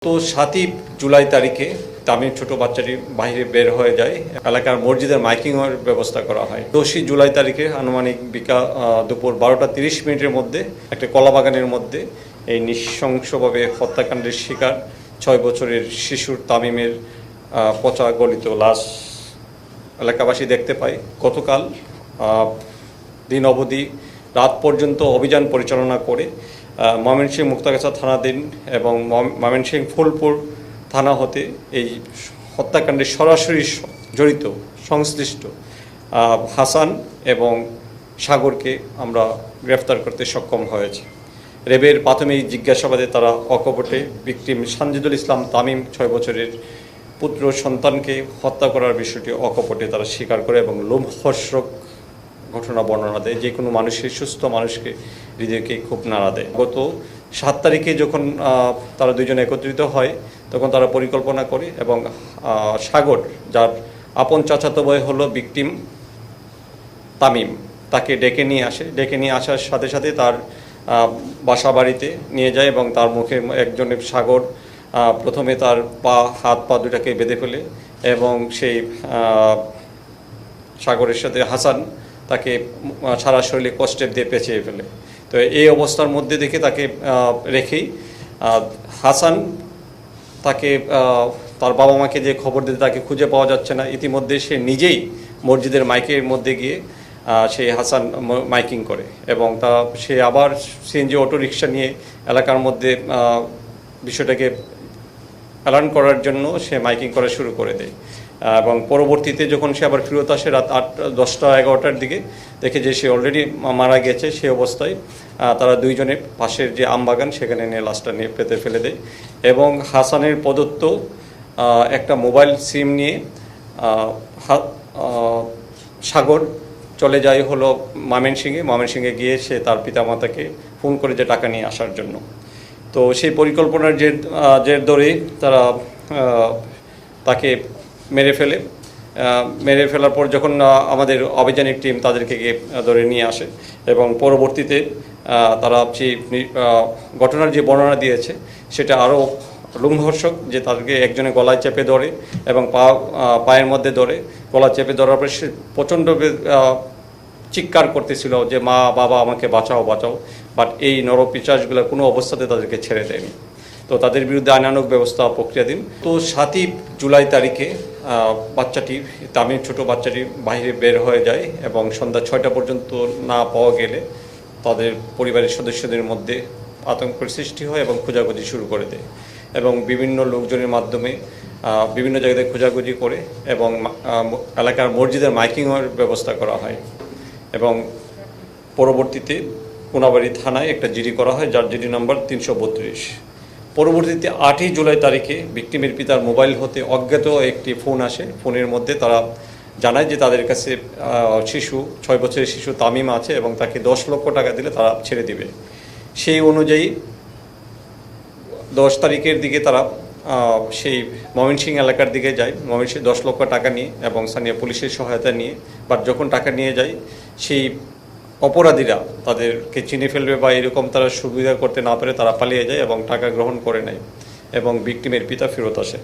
তো 7ই জুলাই তারিখে তামিম ছোট বাচ্চাটি বাইরে বের হয়ে যায়। এলাকার মসজিদের মাইকিংয়ের ব্যবস্থা করা হয়। 10ই জুলাই তারিখে আনুমানিক দুপুর 12টা 30 মিনিটের মধ্যে একটা কলাবাগানের মধ্যে এই নৃশংসভাবে হত্যাকাণ্ডের শিকার 6 বছরের শিশুর তামিমের পচা গলিত লাশ এলাকাবাসী দেখতে পায়। গতকাল দিন অবধি রাত পর্যন্ত অভিযান পরিচালনা করে ময়মনসিংহ মুক্তাগাছা থানাধীন এবং ময়মনসিংহ ফুলপুর থানা হতে এই হত্যাকাণ্ডে সরাসরি জড়িত সংশ্লিষ্ট হাসান এবং সাগরকে আমরা গ্রেফতার করতে সক্ষম হয়েছি। র্যাবের প্রাথমিক জিজ্ঞাসাবাদে তারা অকপটে ভিকটিম সানজিদুল ইসলাম তামিম 6 বছরের পুত্র সন্তানকে হত্যা করার বিষয়টি অকপটে তারা স্বীকার করে এবং লোমহর্ষক ঘটনা বর্ণনা দেয়। যে কোনো মানুষের সুস্থ মানুষকে হৃদয়কে খুব নাড়া দেয়। গত 7 তারিখে যখন তারা দুইজন একত্রিত হয় তখন তারা পরিকল্পনা করে এবং সাগর, যার আপন চাচাতো ভাই হলো ভিকটিম তামিম, তাকে ডেকে নিয়ে আসার সাথে সাথে তার বাসা বাড়িতে নিয়ে যায় এবং তার মুখে একজনের সাগর প্রথমে তার হাত পা দুটাকে বেঁধে ফেলে এবং সেই সাগরের সাথে হাসান তাকে সারা শরীরে কষ্টেপ দিয়ে পেঁচিয়ে ফেলে। তো এই অবস্থার মধ্যে দেখে তাকে রেখেই হাসান তাকে তার বাবা মাকে যে খবর দিতে তাকে খুঁজে পাওয়া যাচ্ছে না, ইতিমধ্যে সে নিজেই মসজিদের মাইকের মধ্যে গিয়ে সেই হাসান মাইকিং করে এবং সে আবার সিএনজি অটো রিক্সা নিয়ে এলাকার মধ্যে বিষয়টাকে অ্যালার্ন করার জন্য সে মাইকিং করা শুরু করে দেয় এবং পরবর্তীতে যখন সে আবার ফেরত আসে রাত 10টা 11টার দিকে দেখে যে সে অলরেডি মারা গেছে। সে অবস্থায় তারা দুইজনে পাশের যে আমবাগান সেখানে নিয়ে লাশটা নিয়ে পেতে ফেলে দেয় এবং হাসানের প্রদত্ত একটা মোবাইল সিম নিয়ে সাগর চলে যায় হলো ময়মনসিংহে গিয়ে সে তার পিতামাতাকে ফোন করে যে টাকা নিয়ে আসার জন্য। তো সেই পরিকল্পনার জের ধরে তারা তাকে মেরে ফেলার পর যখন আমাদের অভিযানিক টিম তাদেরকে গিয়ে ধরে নিয়ে আসে এবং পরবর্তীতে তারা সেই ঘটনার যে বর্ণনা দিয়েছে সেটা আরও লোমহর্ষক, যে তাদেরকে একজনে গলায় চেপে ধরে এবং পায়ের মধ্যে ধরে গলা চেপে ধরার পরে সে প্রচণ্ড চিৎকার করতেছিল যে মা বাবা আমাকে বাঁচাও। বাট এই নরপিশাচগুলো কোনো অবস্থাতে তাদেরকে ছেড়ে দেয়নি। তো তাদের বিরুদ্ধে আইনানুগ ব্যবস্থা প্রক্রিয়াধীন। তো 7ই জুলাই তারিখে তামিম ছোট বাচ্চাটি বাইরে বের হয়ে যায় এবং সন্ধ্যা 6টা পর্যন্ত না পাওয়া গেলে তাদের পরিবারের সদস্যদের মধ্যে আতঙ্কের সৃষ্টি হয় এবং খোঁজাখুঁজি শুরু করে দেয় এবং বিভিন্ন লোকজনের মাধ্যমে বিভিন্ন জায়গায় খোঁজাখুঁজি করে এবং এলাকার মসজিদের মাইকিংয়ের ব্যবস্থা করা হয় এবং পরবর্তীতে কোনাবাড়ি থানায় একটা জিডি করা হয়, যার জিডি নাম্বার 332। পরবর্তীতে 8ই জুলাই তারিখে ভিকটিমের পিতার মোবাইল হতে অজ্ঞাত একটি ফোন আসে। ফোনের মধ্যে তারা জানায় যে তাদের কাছে 6 বছরের শিশু তামিম আছে এবং তাকে 10 লক্ষ টাকা দিলে তারা ছেড়ে দিবে। সেই অনুযায়ী 10 তারিখের দিকে তারা সেই ময়মনসিংহ এলাকার দিকে যায়, ময়মনসিংহ 10 লক্ষ টাকা নিয়ে এবং স্থানীয় পুলিশের সহায়তা নিয়ে। বাট যখন টাকা নিয়ে যায় সেই অপরাধীরা তাদেরকে চিনে ফেলবে বা এরকম তারা সুবিধা করতে না পারে তারা পালিয়ে যায় এবং টাকা গ্রহণ করে নেয় এবং ভিকটিমের পিতা ফেরত আসে।